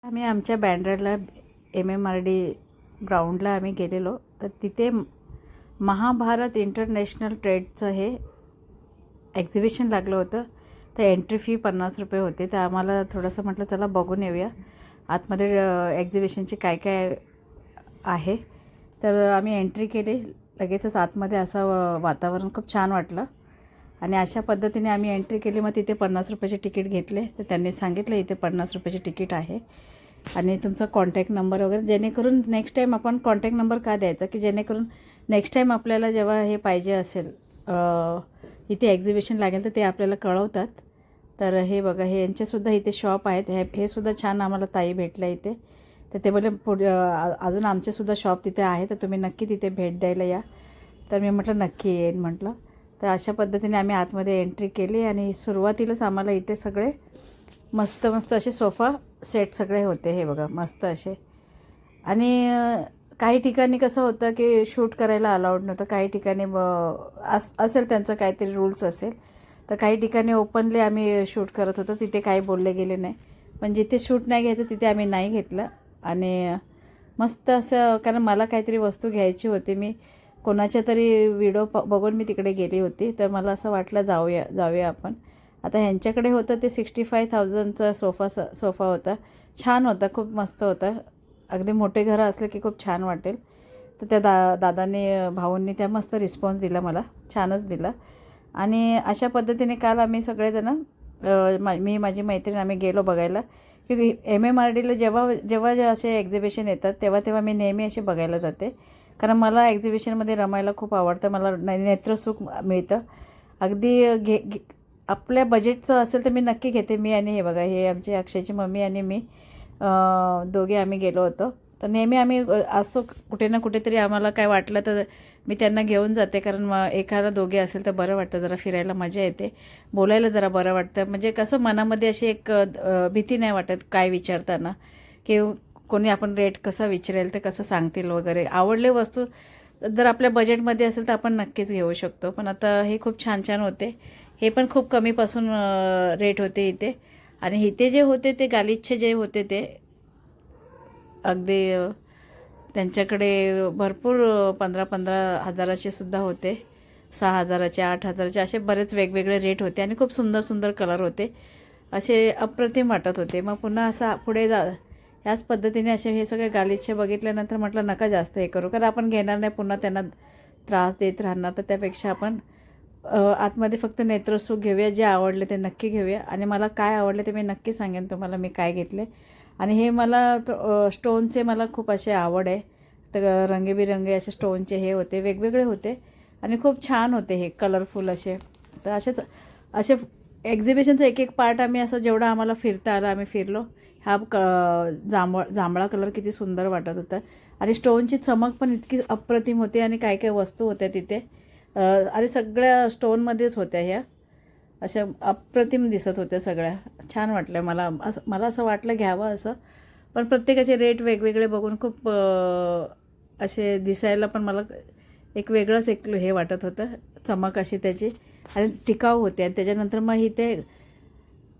आम्ही आमच्या बँड्राला MMRD ग्राउंडला आम्ही गेलेलो, तर तिथे महाभारत इंटरनॅशनल ट्रेडचं हे एक्झिबिशन लागलं होतं. तर एंट्री फी 50 रुपये होते. तर आम्हाला थोडंसं म्हटलं चला बघून येऊया आतमध्ये एक्झिबिशनचे काय काय आहे. तर आम्ही एंट्री केली. लगेचच आतमध्ये असं वातावरण खूप छान वाटलं आणि अशा पद्धतीने आम्ही एंट्री केली. मग तिथे 50 रुपयाचे तिकीट घेतले. तर त्यांनी सांगितलं इथे 50 रुपयाचे तिकीट आहे आणि तुमचा कॉन्टॅक्ट नंबर वगैरे, जेणेकरून नेक्स्ट टाईम आपण कॉन्टॅक्ट नंबर का द्यायचा की जेणेकरून नेक्स्ट टाईम आपल्याला जेव्हा हे पाहिजे असेल इथे एक्झिबिशन लागेल तर ते आपल्याला कळवतात. तर हे बघा, हे यांचेसुद्धा इथे शॉप आहेत. हे सुद्धा छान आम्हाला ताई भेटल्या इथे. तर ते बोलले अजून आमचेसुद्धा शॉप तिथे आहे, तर तुम्ही नक्की तिथे भेट द्यायला या. तर मी म्हटलं नक्की येईन म्हटलं. तर अशा पद्धतीने आम्ही आतमध्ये एंट्री केली आणि सुरुवातीलाच आम्हाला इथे सगळे मस्त मस्त असे सोफा सेट सगळे होते. हे बघा मस्त असे. आणि काही ठिकाणी कसं होतं की शूट करायला अलाउड नव्हतं, काही ठिकाणी असेल त्यांचं काहीतरी रूल्स असेल. तर काही ठिकाणी ओपनली आम्ही शूट करत होतो, तिथे काही बोलले गेले नाही. पण जिथे शूट नाही घ्यायचं तिथे आम्ही नाही घेतलं. आणि मस्त असं, कारण मला काहीतरी वस्तू घ्यायची होती. मी कोणाच्या तरी व्हिडिओ बघून मी तिकडे गेली होती. तर मला असं वाटलं जाऊया आपण. आता ह्यांच्याकडे होतं ते 65,000चा सोफा होता. छान होता, खूप मस्त होता. अगदी मोठे घरं असले की खूप छान वाटेल. तर त्या दादांनी भाऊंनी त्या मस्त रिस्पॉन्स दिला, मला छानच दिला. आणि अशा पद्धतीने काल आम्ही सगळेजणं मी माझी मैत्रीण आम्ही गेलो बघायला. की MMRDला जेव्हा जे असे एक्झिबिशन येतात तेव्हा मी नेहमी असे बघायला जाते. कारण मला एक्झिबिशनमध्ये रमायला खूप आवडतं. मला नेत्रसुख मिळतं. अगदी आपल्या बजेटचं असेल तर मी नक्की घेते. मी आणि हे बघा, हे आमची अक्षयची मम्मी आणि मी दोघे आम्ही गेलो होतो. तर नेहमी आम्ही असं कुठे ना कुठेतरी आम्हाला काय वाटलं तर मी त्यांना घेऊन जाते. कारण मग एखादा दोघे असेल तर बरं वाटतं, जरा फिरायला मजा येते, बोलायला जरा बरं वाटतं. म्हणजे कसं मनामध्ये अशी एक भीती नाही वाटत काय विचारताना, की कोणी आपण रेट कसा विचारेल ते कसं सांगतील वगैरे. आवडले वस्तू जर आपल्या बजेटमध्ये असेल तर आपण नक्कीच घेऊ शकतो. पण आता हे खूप छान छान होते. हे पण खूप कमीपासून रेट होते इथे. आणि इथे जे होते ते गालिचे जे होते ते अगदी त्यांच्याकडे भरपूर 15-15 हजाराचे सुद्धा होते, 6,000चे, 8,000चे, असे बरेच वेगवेगळे रेट होते. आणि खूप सुंदर सुंदर कलर होते, असे अप्रतिम वाटत होते. मग पुन्हा असं पुढे ह्याच पद्धतीने असे हे सगळे गालिचे बघितल्यानंतर म्हटलं नका जास्त हे करू, कारण आपण घेणार नाही, पुन्हा त्यांना त्रास देत राहणार. तर त्यापेक्षा आपण आतमध्ये फक्त नेत्रसुख घेऊया. जे आवडले ते नक्की घेऊया. आणि मला काय आवडले ते मी नक्की सांगेन तुम्हाला मी काय घेतले. आणि हे मला स्टोनचे मला खूप असे आवड आहे. तर रंगीबिरंगी असे स्टोनचे हे होते, वेगवेगळे होते आणि खूप छान होते हे कलरफुल असे. तर असे एक्झिबिशनचं एक एक पार्ट आम्ही असं जेवढं आम्हाला फिरता आलं आम्ही फिरलो. हा जांभळा कलर किती सुंदर वाटत होता आणि स्टोनची चमक पण इतकी अप्रतिम होती. आणि काय काय वस्तू होत्या तिथे आणि सगळ्या स्टोनमध्येच होत्या ह्या, अशा अप्रतिम दिसत होत्या सगळ्या. छान वाटलं मला असं वाटलं घ्यावं असं. पण प्रत्येकाचे रेट वेगवेगळे बघून खूप असे दिसायला पण मला एक वेगळंच एक हे वाटत होतं, चमक अशी त्याची, आणि टिकाऊ होते. आणि त्याच्यानंतर मग इथे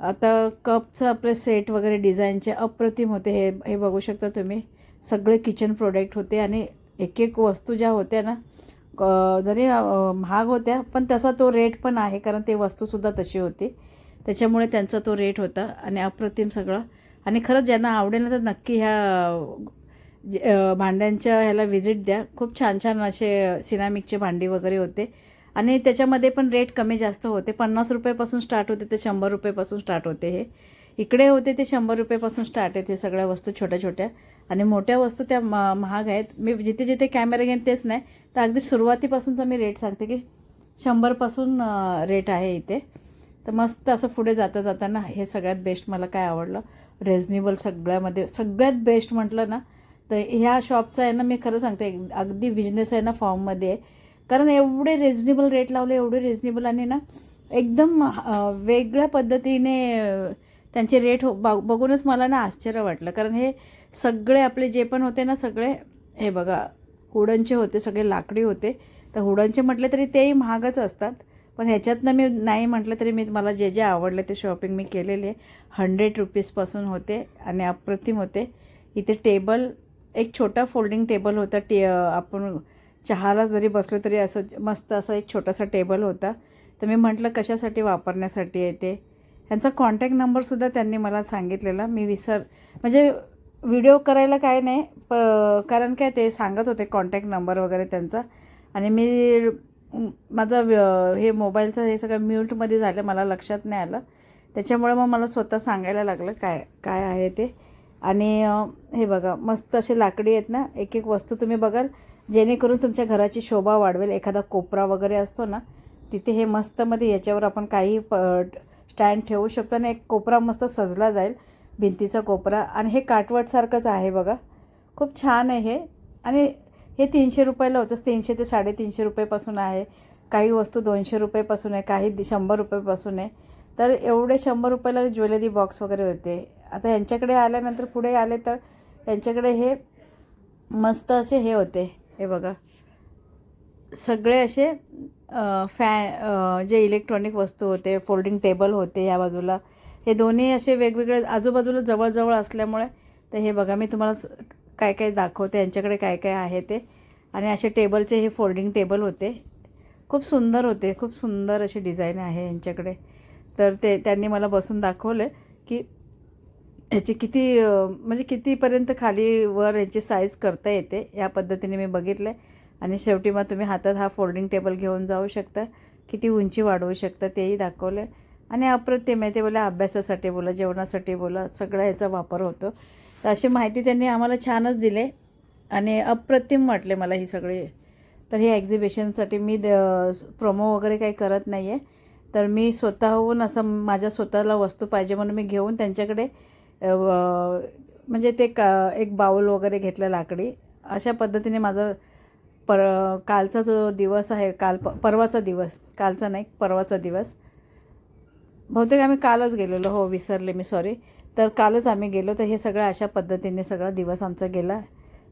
आता कपचं आपले सेट वगैरे डिझाईनचे अप्रतिम होते. हे बघू शकता तुम्ही, सगळे किचन प्रोडक्ट होते. आणि एक एक वस्तू ज्या होत्या ना जरी महाग होत्या पण तसा तो रेट पण आहे, कारण ते वस्तूसुद्धा तशी होती, त्याच्यामुळे त्यांचा तो रेट होता. आणि अप्रतिम सगळं. आणि खरंच ज्यांना आवडेल ना तर नक्की ह्या भांड्यांच्या ह्याला व्हिजिट द्या. खूप छान छान असे सिरामिकचे भांडी वगैरे होते. आणि त्याच्यामध्ये पण रेट कमी जास्त होते. 50 रुपयापासून स्टार्ट होते ते 100 रुपयापासून स्टार्ट होते. हे इकडे होते ते 100 रुपयापासून स्टार्ट आहेत हे सगळ्या वस्तू छोट्या छोट्या. आणि मोठ्या वस्तू त्या महाग आहेत. मी जिथे जिथे कॅमेरा घेईन तेच नाही, तर अगदी सुरुवातीपासूनचा मी रेट सांगते की 100पासून रेट आहे इथे. तर मस्त असं पुढे जाताना हे सगळ्यात बेस्ट मला काय आवडलं, रिजनेबल सगळ्यामध्ये सगळ्यात बेस्ट म्हटलं ना तर ह्या शॉपचा आहे ना, मी खरं सांगते अगदी बिझनेस आहे ना फॉर्ममध्ये आहे. कारण एवढे रिजनेबल रेट लावले, एवढे रिजनेबल. आणि ना एकदम वेगळ्या पद्धतीने त्यांचे रेट बघूनच मला ना आश्चर्य वाटलं. कारण हे सगळे आपले जे पण होते ना सगळे, हे बघा वुडनचे होते, सगळे लाकडी होते. तर वुडनचे म्हटले तरी तेही महागच असतात, पण ह्याच्यातनं मी नाही म्हटलं तरी मला जे जे आवडलं ते शॉपिंग मी केलेली आहे. 100 रुपीजपासून होते आणि अप्रतिम होते. इथे टेबल, एक छोटा फोल्डिंग टेबल होता. आपण चहाला जरी बसलो तरी असं मस्त असा एक छोटासा टेबल होता. तर मी म्हटलं कशासाठी वापरण्यासाठी आहे ते. ह्यांचा कॉन्टॅक्ट नंबरसुद्धा त्यांनी मला सांगितलेला. मी म्हणजे व्हिडिओ करायला काय नाही, कारण काय ते सांगत होते कॉन्टॅक्ट नंबर वगैरे त्यांचा. आणि मी माझं हे मोबाईलचं हे सगळं म्यूटमध्ये झालं, मला लक्षात नाही आलं. त्याच्यामुळे मग मला स्वतः सांगायला लागलं काय काय आहे ते. आणि हे बघा मस्त असे लाकडी आहेत ना, एक एक वस्तू तुम्ही बघाल जेणेकरून तुमच्या घराची शोभा वाढवेल. एखादा कोपरा वगैरे असतो ना, तिथे हे मस्तमध्ये याच्यावर आपण काही स्टँड ठेवू शकतो आणि एक कोपरा मस्त सजला जाईल, भिंतीचा कोपरा. आणि हे काटवटसारखंच आहे बघा, खूप छान आहे हे. आणि हे 300 रुपयाला होतं. 300 ते 350 रुपयेपासून आहे. काही वस्तू 200 रुपयेपासून आहे, काही 100 रुपयेपासून आहे. तर एवढे 100 रुपयाला ज्वेलरी बॉक्स वगैरे होते. आता यांच्याकडे आल्यानंतर पुढे आले तर यांच्याकडे हे मस्त असे हे होते. हे बघा सगळे असे जे इलेक्ट्रॉनिक वस्तू होते, फोल्डिंग टेबल होते या बाजूला. हे दोन्ही असे वेगवेगळे आजूबाजूला जवळजवळ असल्यामुळे. तर हे बघा मी तुम्हाला काय काय दाखवते यांच्याकडे काय काय आहे ते. आणि असे टेबलचे हे फोल्डिंग टेबल होते, खूप सुंदर होते, खूप सुंदर अशी डिझाईन आहे यांच्याकडे. तर त्यांनी मला बसून दाखवलं की ह्याची किती म्हणजे कितीपर्यंत खाली वर ह्याची साईज करता येते. या पद्धतीने मी बघितलं. आणि शेवटी मग तुम्ही हातात हा फोल्डिंग टेबल घेऊन जाऊ शकता, किती उंची वाढवू शकता तेही दाखवलं. आणि अप्रतिम आहे ते. बोला अभ्यासासाठी बोला, जेवणासाठी बोला, सगळा ह्याचा वापर होतो. तर अशी माहिती त्यांनी आम्हाला छानच दिले आणि अप्रतिम वाटले मला ही सगळी. तर हे एक्झिबिशनसाठी मी प्रोमो वगैरे काही करत नाही आहे. तर मी स्वतःहून असं माझ्या स्वतःला वस्तू पाहिजे म्हणून मी घेऊन त्यांच्याकडे म्हणजे ते एक बाऊल वगैरे घेतलं लाकडी. अशा पद्धतीने माझं कालचा जो दिवस आहे, परवाचा दिवस, कालचा नाही परवाचा दिवस, बहुतेक आम्ही कालच गेलेलो, हो विसरले मी, सॉरी. तर कालच आम्ही गेलो. तर हे सगळं अशा पद्धतीने सगळा दिवस आमचा गेला.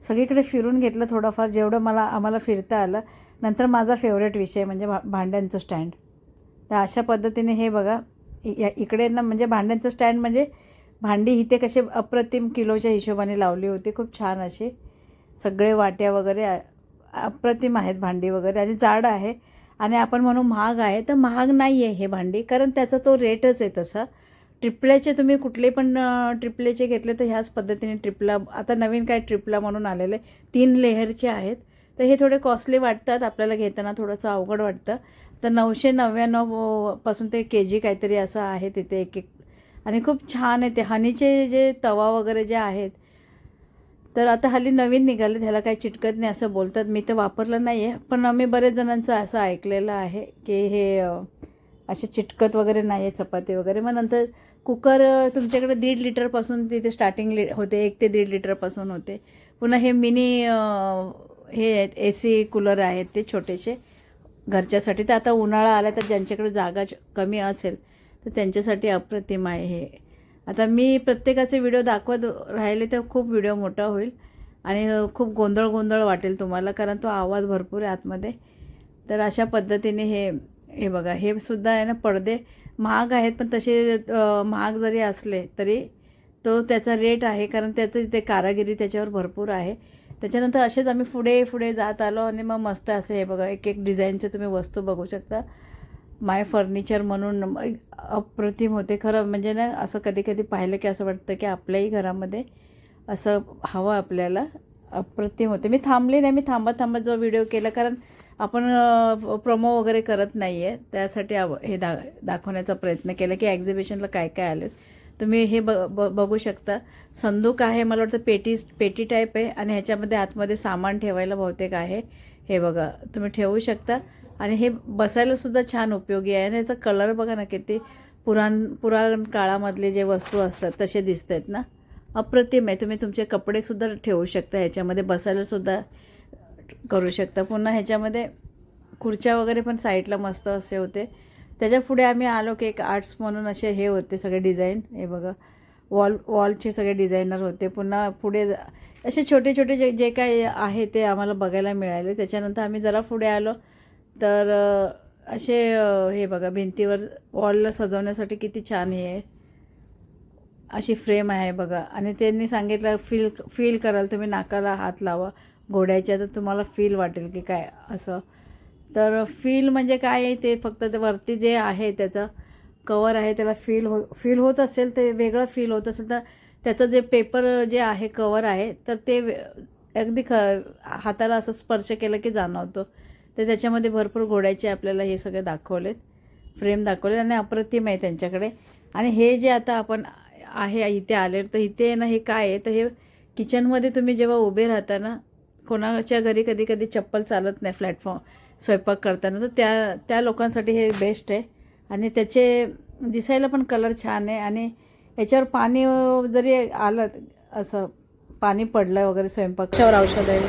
सगळीकडे फिरून घेतलं थोडंफार, जेवढं आम्हाला फिरता आलं. नंतर माझा फेवरेट विषय म्हणजे भांड्यांचं स्टँड. तर अशा पद्धतीने हे बघा इकडे ना, म्हणजे भांड्यांचं स्टँड म्हणजे भांडी इथे कसे अप्रतिम किलोच्या हिशोबाने लावली होती, खूप छान अशी. सगळे वाट्या वगैरे अप्रतिम आहेत भांडी वगैरे. आणि जाड आहे. आणि आपण म्हणू महाग आहे, तर महाग नाही आहे हे भांडी, कारण त्याचा तो रेटच आहे तसा. ट्रिपल्याचे तुम्ही कुठले पण ट्रिपल्याचे घेतले तर ह्याच पद्धतीने ट्रिपला, आता नवीन काय ट्रिपला म्हणून आलेले 3 लेअरचे आहेत. तर हे थोडे कॉस्टली वाटतात आपल्याला, घेताना थोडंसं अवघड वाटतं. तर 999 पासून ते KG काहीतरी असं आहे तिथे एक एक. आणि खूप छान आहे ते. हनीचे जे तवा वगैरे जे आहेत, तर आता हल्ली नवीन निघाले, त्याला काही चिटकत नाही असं बोलतात. मी तर वापरलं नाही आहे, पण आम्ही बरेच जणांचं असं ऐकलेलं आहे की हे असे चिटकत वगैरे नाही आहे चपाती वगैरे. मग नंतर कुकर तुमच्याकडे 1.5 लिटरपासून तिथे स्टार्टिंग होते, 1 ते 1.5 लिटरपासून होते. पुन्हा हे मिनी हे आहेत AC कूलर आहेत ते छोटेसे घरच्यासाठी. तर आता उन्हाळा आला तर ज्यांच्याकडे जागा कमी असेल तर त्यांच्यासाठी अप्रतिम आहे हे. आता मी प्रत्येकाचे व्हिडिओ दाखवत राहिले तर खूप व्हिडिओ मोठा होईल आणि खूप गोंधळ वाटेल तुम्हाला, कारण तो आवाज भरपूर आहे आतमध्ये. तर अशा पद्धतीने हे बघा, हे सुद्धा आहे ना, पडदे महाग आहेत, पण तसे महाग जरी असले तरी तो त्याचा रेट आहे, कारण त्याचं ते कारागिरी त्याच्यावर भरपूर आहे. त्याच्यानंतर असेच आम्ही पुढे जात आलो आणि मग मस्त असे हे बघा एक एक डिझाईनचे तुम्ही वस्तू बघू शकता. माय फर्निचर म्हणून अप्रतिम होते खरं. म्हणजे ना असं कधी कधी पाहिलं की असं वाटतं की आपल्याही घरामध्ये असं हवं आपल्याला. अप्रतिम होते. मी थांबली नाही, मी थांबत जो व्हिडिओ केला, कारण आपण प्रोमो वगैरे करत नाही आहे, त्यासाठी हे दाखवण्याचा प्रयत्न केला की एक्झिबिशनला काय काय आले. तुम्ही हे बघू शकता. संदूक आहे, मला वाटतं पेटी टाईप आहे, आणि ह्याच्यामध्ये आतमध्ये सामान ठेवायला बहुतेक आहे. हे बघा तुम्ही ठेवू शकता. आणि हे बसायलासुद्धा छान उपयोगी आहे. आणि याचा कलर बघा ना, किती पुराण काळामधले जे वस्तू असतात तसे दिसत आहेत ना, अप्रतिम आहे. तुम्ही तुमचे कपडेसुद्धा ठेवू शकता ह्याच्यामध्ये, बसायलासुद्धा करू शकता. पुन्हा ह्याच्यामध्ये खुर्च्या वगैरे पण साईडला मस्त असे होते. त्याच्या पुढे आम्ही आलो की एक आर्ट्स म्हणून असे हे होते सगळे डिझाईन. हे बघा वॉलचे सगळे डिझायनर होते. पुन्हा पुढे असे छोटे जे जे काही आहे ते आम्हाला बघायला मिळाले. त्याच्यानंतर आम्ही जरा पुढे आलो तर असे हे बघा भिंतीवर वॉलला सजवण्यासाठी किती छान हे आहे. अशी फ्रेम आहे बघा. आणि त्यांनी सांगितलं फील कराल तुम्ही, नाकाला हात लावा घोड्याच्या तर तुम्हाला फील वाटेल की काय असं. तर फील म्हणजे काय आहे ते फक्त ते वरती जे आहे त्याचं कवर आहे त्याला फील होत असेल, ते वेगळं फील होत असेल तर त्याचं जे पेपर जे आहे कवर आहे तर ते अगदी हाताला असं स्पर्श केलं की जाणवतो. तर त्याच्यामध्ये भरपूर घोड्याचे आपल्याला हे सगळे दाखवलेत, फ्रेम दाखवलेत आणि अप्रतिम आहे त्यांच्याकडे. आणि हे जे आता आपण आहे इथे आले तर इथे ना हे काय आहे तर हे किचनमध्ये तुम्ही जेव्हा उभे राहता ना, कोणाच्या घरी कधी कधी चप्पल चालत नाही प्लॅटफॉर्म स्वयंपाक करताना, तर त्या लोकांसाठी हे बेस्ट आहे. आणि त्याचे दिसायला पण कलर छान आहे. आणि याच्यावर पाणी जरी आलं असं पाणी पडलं वगैरे स्वयंपाकावर औषध आहे